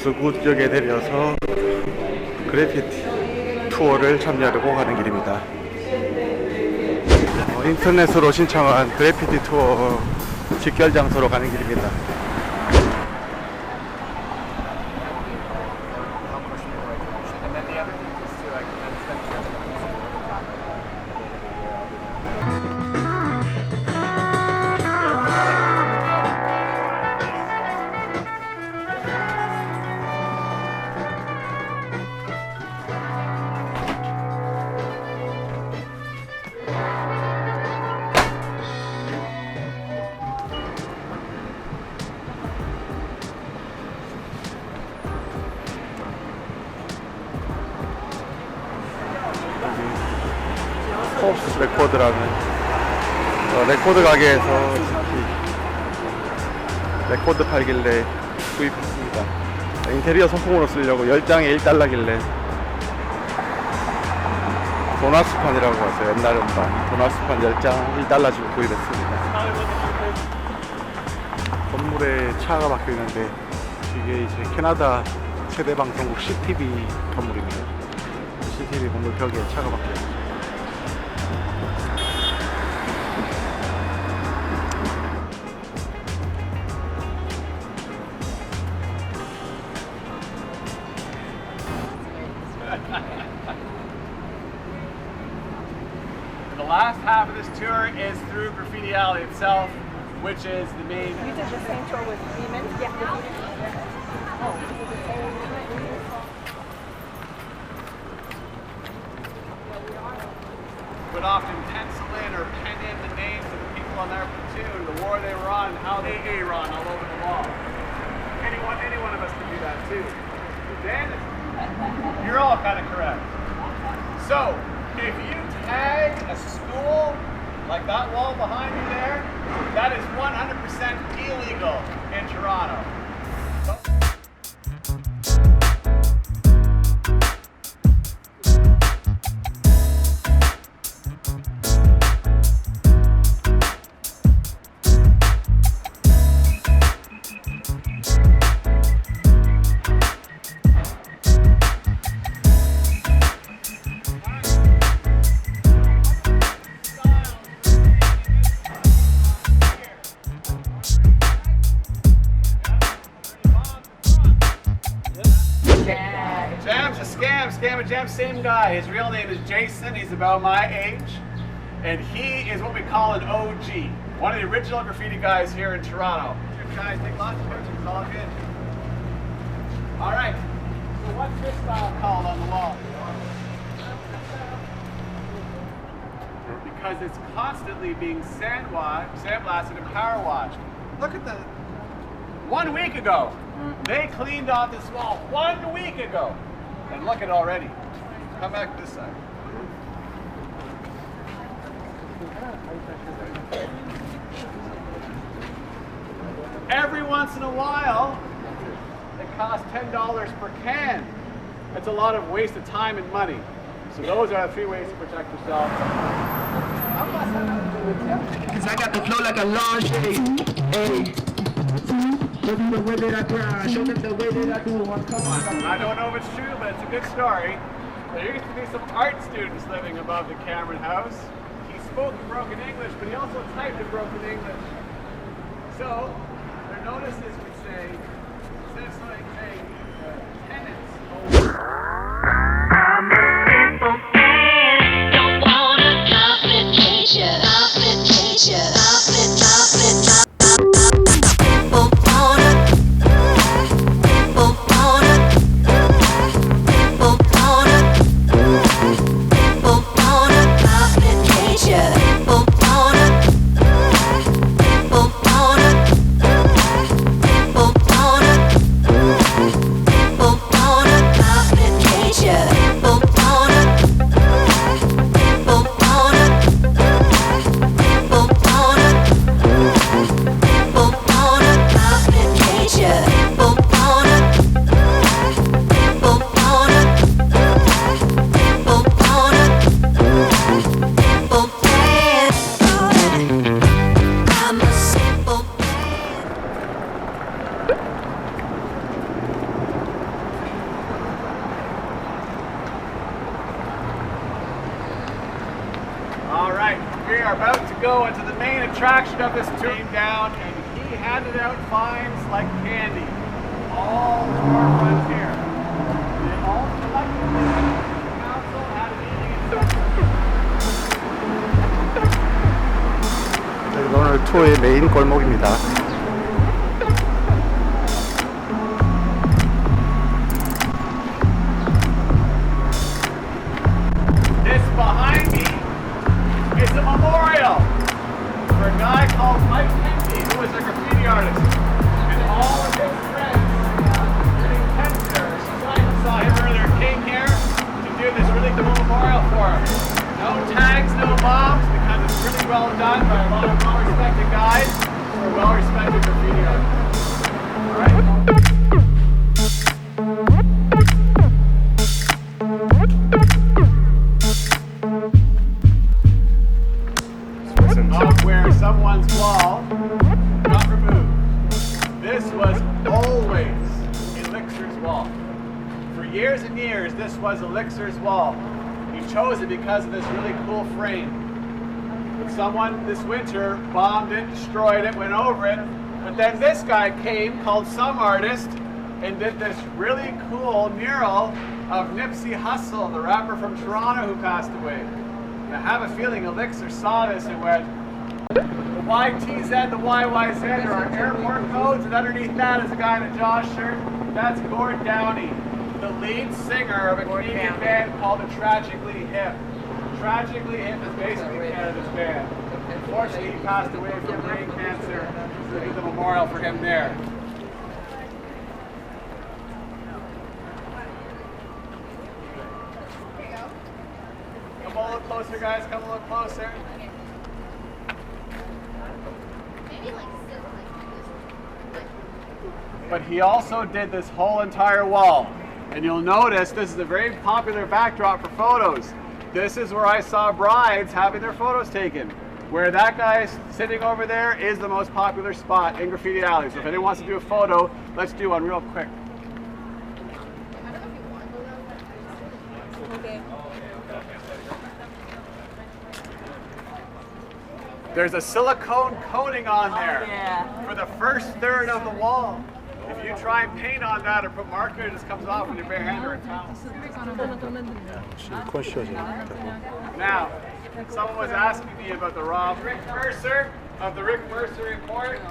구스구역에 내려서 그래피티 투어를 참여하려고 가는 길입니다. 인터넷으로 신청한 그래피티 투어 직결 장소로 가는 길입니다. 홉스 레코드라는 레코드 가게에서 레코드 팔길래 구입했습니다. 인테리어 소품으로 쓰려고 10장에 1달러길래 도나스판이라고 하세요. 옛날 음반 도나스판 10장 1달러 주고 구입했습니다. 건물에 차가 박혀 있는데 이게 이제 캐나다 최대 방송국 CTV 건물입니다. CTV 건물 벽에 차가 박혀 있습니다. The last half of this tour is through Graffiti Alley itself, which is the main. You did the same tour with Demon? Yeah. Would often pencil in or pen in the names of the people on their platoon, the war they were on, how they run all over the wall. Any one of us can do that too. But then, you're all kind of correct. So, if you tag a school like that wall behind you there, that is 100% illegal in Toronto. Jam, same guy. His real name is Jason. He's about my age. And he is what we call an OG. One of the original graffiti guys here in Toronto. Guys, take lots of pictures. It's all good. Alright. So what's this style called on the wall? Because it's constantly being sandblasted and power washed. Look at the... 1 week ago, they cleaned off this wall. 1 week ago. And look at it already. Come back this side. Every once in a while, it costs $10 per can. That's a lot of waste of time and money. So those are the 3 ways to protect yourself. Cause I got the flow like a laundry. Hey. Show them the way that I grind, show them the way that I do it. Come on. I don't know if it's true, but it's a good story. There used to be some art students living above the Cameron house. He spoke in broken English, but he also typed in broken English. So, their notices would say, instead of saying, tenants. Don't want a complication. go into the main attraction of this tour. Came down and he handed out fines like candy. All the storefronts here. They all collectively, the council had a meeting. 여기가 오늘 투어의 메인 골목입니다. This behind me is a memorial for a guy called Mike Kennedy, who was a graffiti artist. And all of his friends, including Kenter, saw him earlier, came here to do this really cool memorial for him. No tags, no bombs, because it's really well done by a lot of well-respected guys who are well-respected graffiti artists. All right? Of where someone's wall got removed. This was always Elixir's wall. For years and years, this was Elixir's wall. He chose it because of this really cool frame. But someone this winter bombed it, destroyed it, went over it. But then this guy came, called some artist, and did this really cool mural of Nipsey Hussle, the rapper from Toronto who passed away. And I have a feeling Elixir saw this and went, the YTZ, the YYZ are our airport codes, and underneath that is a guy in a Jaws shirt. That's Gord Downey, the lead singer of a Canadian band called the Tragically Hip. Tragically Hip is basically Canada's band. Unfortunately, he passed away from brain cancer. So we did the memorial for him there. Come a little closer, guys. Come a little closer. But he also did this whole entire wall. And you'll notice this is a very popular backdrop for photos. This is where I saw brides having their photos taken. Where that guy's sitting over there is the most popular spot in Graffiti Alley. So if anyone wants to do a photo, let's do one real quick. There's a silicone coating on there for the first third of the wall. If you try and paint on that or put marker, it just comes off with your bare hand or a towel. Now, someone was asking me about the Rick Mercer of the Rick Mercer report.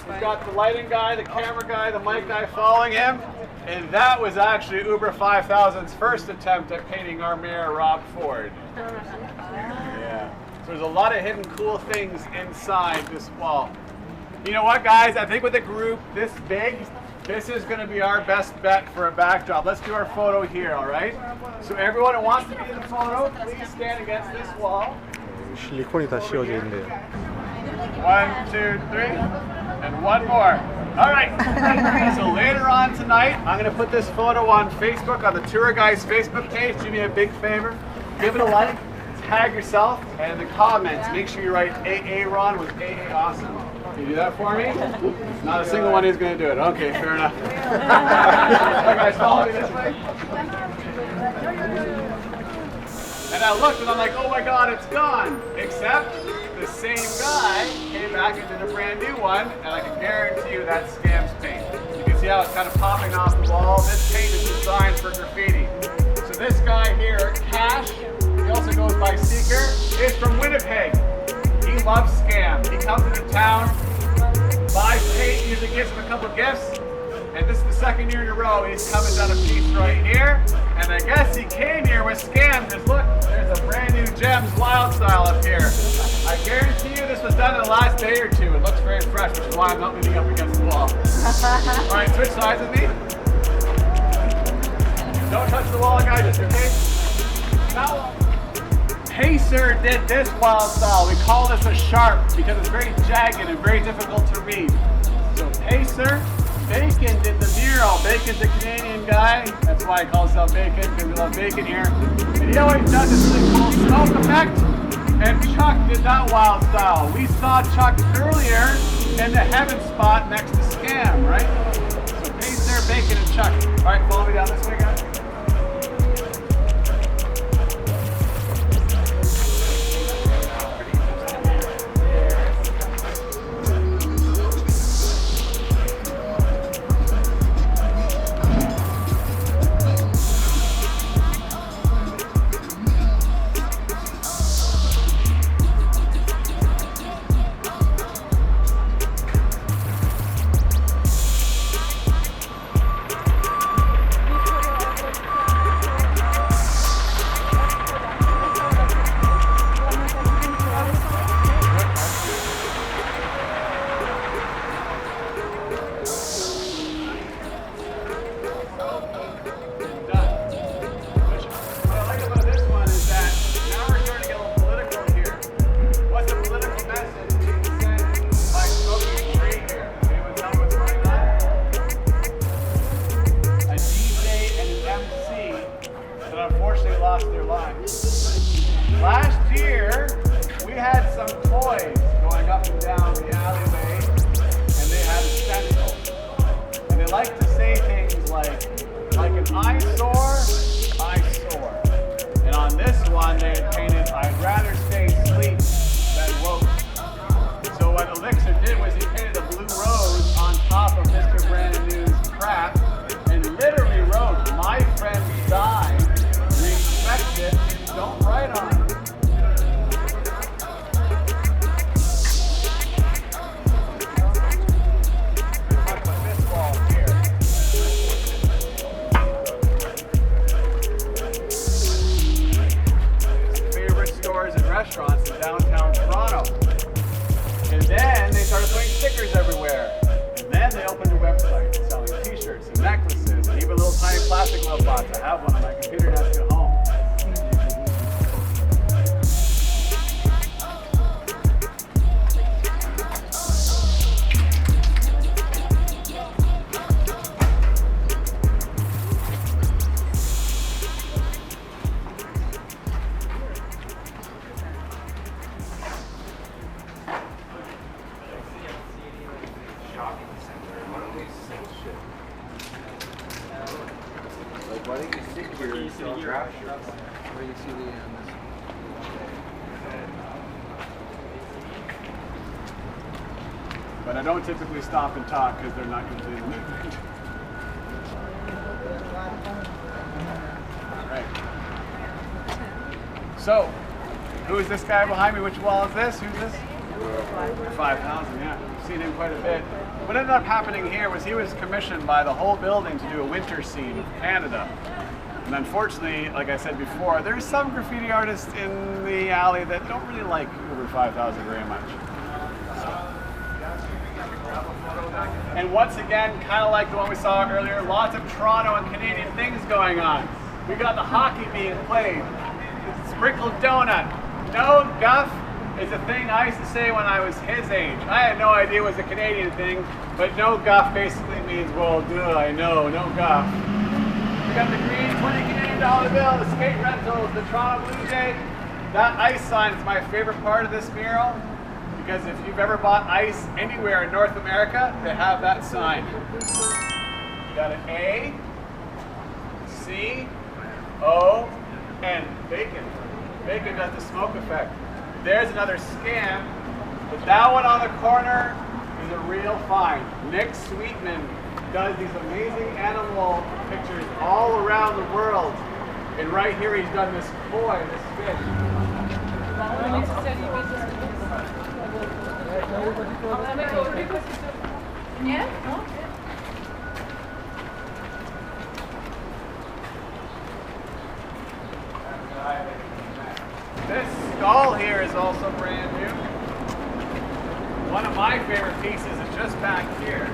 We've got the lighting guy, the camera guy, the mic guy following him. And that was actually Uber 5000's first attempt at painting our mayor, Rob Ford. Yeah. So there's a lot of hidden cool things inside this wall. You know what, guys? I think with a group this big, this is going to be our best bet for a backdrop. Let's do our photo here, all right? So everyone who wants to be in the photo, please stand against this wall. 실리콘이 다 씌워져 있네요. 1, 2, 3, and one more. All right. So later on tonight, I'm going to put this photo on Facebook, on the tour guys' Facebook page. Do me a big favor. Give it a like. Tag yourself, and in the comments, make sure you write AA Ron with AA Awesome. Can you do that for me? Not a single one is going to do it. Okay, fair enough. All right, guys, follow me this way. And I looked and I'm like, oh my God, it's gone. Except the same guy came back and did a brand new one, and I can guarantee you that's Scam's paint. You can see how it's kind of popping off the wall. This paint is designed for graffiti. So this guy here, Cash, he also goes by Seeker, is from Winnipeg. He loves Scam. He comes into town, buys paint, usually gives him a couple gifts, and this is the second year in a row he's come and done a piece right here. And I guess he came here with Scam because look, there's a brand new Gems Wild Style up here. I guarantee you this was done in the last day or two. It looks very fresh, which is why I'm not leaning up against the wall. All right, switch sides with me. Don't touch the wall, guys, okay? Now, Pacer did this wild style. We call this a sharp because it's very jagged and very difficult to read. So Pacer, Bacon did the mural. Bacon's a Canadian guy. That's why he calls himself Bacon, because we love bacon here. And he always does this really cool smoke effect. And Chuck did that wild style. We saw Chuck earlier in the heaven spot next to Scam, right? So Pacer, Bacon, and Chuck. All right, follow me down this way, guys. they like to say things like an eyesore, and on this one they had painted, I'd rather stay asleep than woke. So what Elixir did was he painted a blue rose on top of Mr. Brand New's crap and literally wrote, my friend died, respect it, don't write on it. Talk about this wall here. Favorite stores and restaurants in downtown Toronto. And then they started putting stickers everywhere. And then they opened a website selling t-shirts and necklaces and even little tiny plastic glove bots. I have one on my computer desk at home. Why don't you sit here and sell draft shirts? Where you see the But I don't typically stop and talk because they're not usually in the mood. Right. So, who is this guy behind me? Which wall is this? Who's this? 5,000, yeah. I've seen him quite a bit. What ended up happening here was he was commissioned by the whole building to do a winter scene of Canada. And unfortunately, like I said before, there's some graffiti artists in the alley that don't really like over 5,000 very much. And once again, kind of like the one we saw earlier, lots of Toronto and Canadian things going on. We got the hockey being played, sprinkled donut, no guff is a thing I used to say when I was his age. I had no idea it was a Canadian thing, but no guff basically means, well, duh, I know, no guff. We got the green 20 Canadian dollar bill, the skate rentals, the Toronto Blue Jay. That ice sign is my favorite part of this mural, because if you've ever bought ice anywhere in North America, they have that sign. You got an A, C, O, N, bacon. Bacon does the smoke effect. There's another scam, but that one on the corner is a real find. Nick Sweetman does these amazing animal pictures all around the world. And right here he's done this koi, this fish. This skull here is also brand new. One of my favorite pieces is just back here.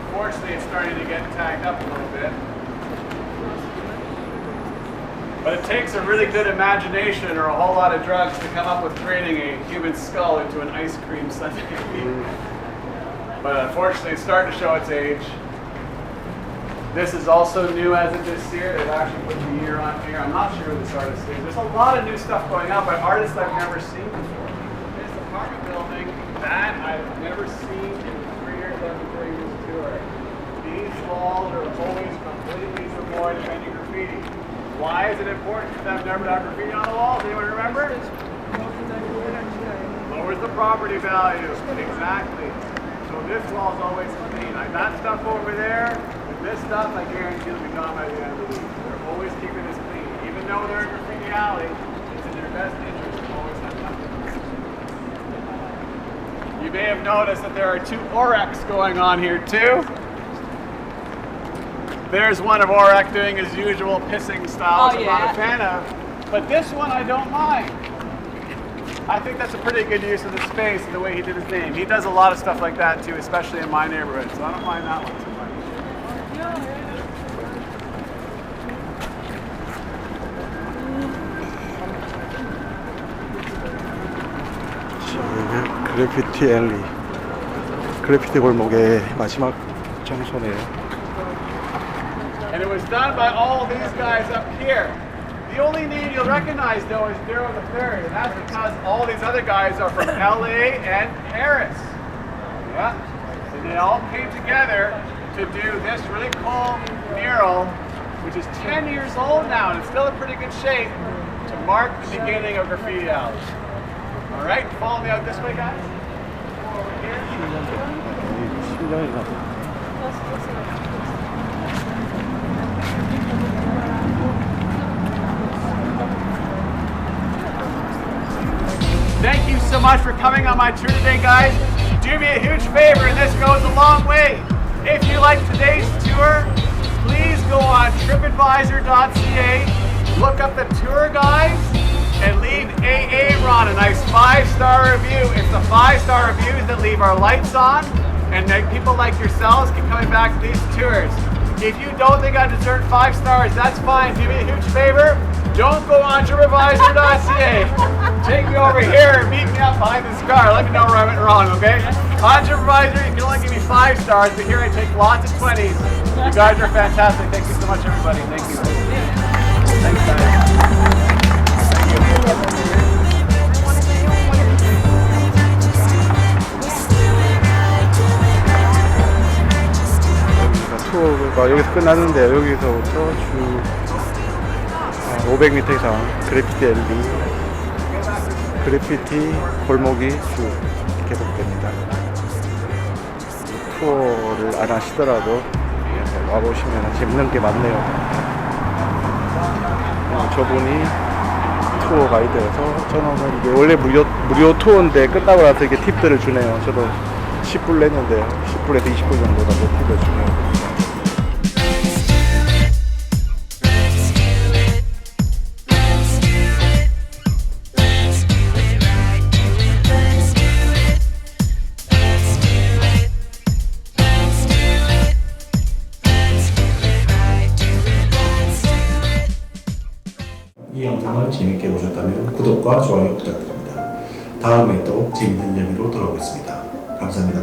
Unfortunately, it's starting to get tagged up a little bit. But it takes a really good imagination or a whole lot of drugs to come up with creating a human skull into an ice cream sundae. But unfortunately, it's starting to show its age. This is also new as of this year. They've actually put the year on here. I'm not sure who this artist is. There's a lot of new stuff going on by artists I've never seen before. This apartment building that I've never seen in the 3 years I've been doing this tour. These walls are always completely devoid of any graffiti. Why is it important for them never to have graffiti on the walls? Anyone remember? Lowers the property value. Exactly. So this wall's always clean. Like that stuff over there, this stuff, I guarantee will be gone by the end of the week. They're always keeping this clean. Even though they're in graffiti alley, it's in their best interest to always have nothing. You may have noticed that there are 2 Orecs going on here too. There's one of Orek doing his usual pissing style, which I'm not a fan of. But this one I don't mind. I think that's a pretty good use of the space and the way he did his name. He does a lot of stuff like that too, especially in my neighborhood, so I don't mind that one too much. 그래피티 앨리, 그래피티 골목의 마지막 장소네요. And it was done by all these guys up here. The only name you'll recognize though is Daryl III, and that's because all these other guys are from LA and Paris. they all came together to do this really cool mural, which is 10 years old now and it's still in pretty good shape, to mark the beginning of Graffiti Alley. All right, follow me out this way, guys. Over here. 10년이나 Thank you so much for coming on my tour today, guys. Do me a huge favor, and this goes a long way. If you like today's tour, please go on tripadvisor.ca, look up the tour guides, and leave Ron a nice 5-star review. It's the 5-star reviews that leave our lights on, and make people like yourselves keep coming back to these tours. If you don't think I deserve 5 stars, that's fine. Do me a huge favor. Don't go on tripadvisor.ca. Take me over here and meet me up behind this car. Let me know where I went wrong, okay? On TripAdvisor, you can only give me 5 stars, but here I take lots of 20s. You guys are fantastic. Thank you so much, everybody. Thank you. Thanks, guys. 투어가 여기서 끝났는데 여기서부터 쭉 500m 이상 그래피티 앨리, 그래피티 골목이 쭉 계속됩니다. 투어를 안 하시더라도 와보시면 재밌는 게 많네요. 저분이 투어 가이드여서 저는 이게 원래 무료 투어인데 끝나고 나서 이렇게 팁들을 주네요. 저도 10불 냈는데요. 10불에서 20불 정도 팁을 주네요. 이 영상을 재밌게 보셨다면 구독과 좋아요 부탁드립니다. 다음에 또 재밌는 이야기로 돌아오겠습니다. 감사합니다.